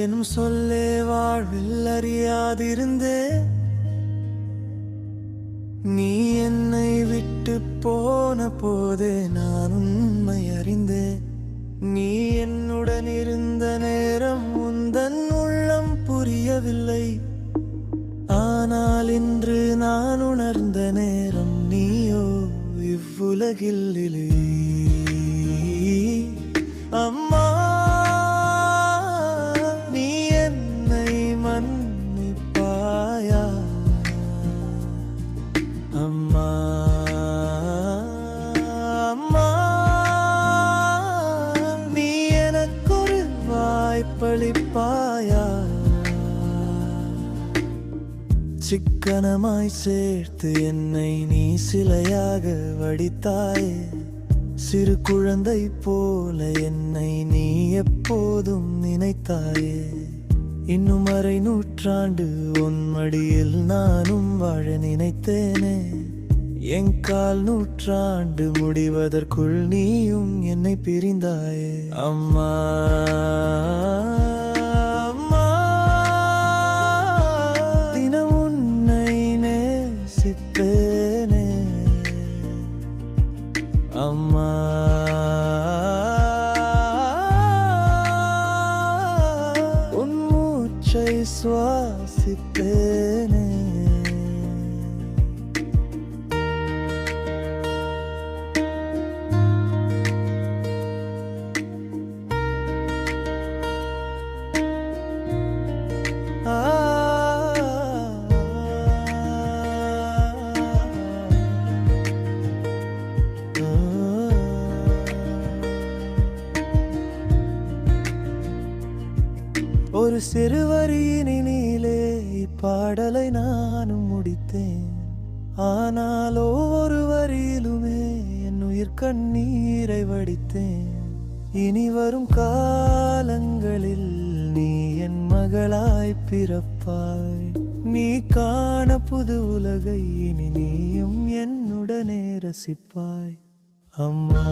எனும் சொல்லே வாழ்வில் அறியாதிருந்தே நீ என்னை விட்டு போன போதே நான் உண்மை அறிந்தே நீ என்னுடன் இருந்த நேரம் உந்தன் உள்ளம் புரியவில்லை ஆனால் இன்று நான் உணர்ந்த நேரம் நீயோ இவ்வுலகில் இல்லை அம்மா நீ என்னை மன்னிப்பாயா அம்மா அம்மா நீ எனக்கொரு வாய்ப்பளிப்பாயா சிக்கனமாய் சேர்த்து என்னை நீ சிலையாக வடித்தாயே சிறு குழந்தை போல என்னை நீ எப்போதும் நினைத்தாயே இன்னும் அரை நூற்றாண்டு உன் மடியில் நானும் வாழ நினைத்தேனே என் கால் நூற்றாண்டு முடிவதற்குள் நீயும் என்னை பிரிந்தாயே அம்மா அம்மா தினம் உன்னை நேசிப்பேனே அம்மா உன் மூச்சை சுவாசிப்பேனே ஒரு சிறு வரியினிலே பாடலை நானும் முடித்தேன் ஆனால் ஒவ்வொரு வரியிலுமே என் உயிர் கண்ணீரை வடித்தேன் இனி வரும் காலங்களில் நீ என் மகளாய் பிறப்பாய் நீ காண புது உலகை இனி நீயும் என்னுடனே ரசிப்பாய் அம்மா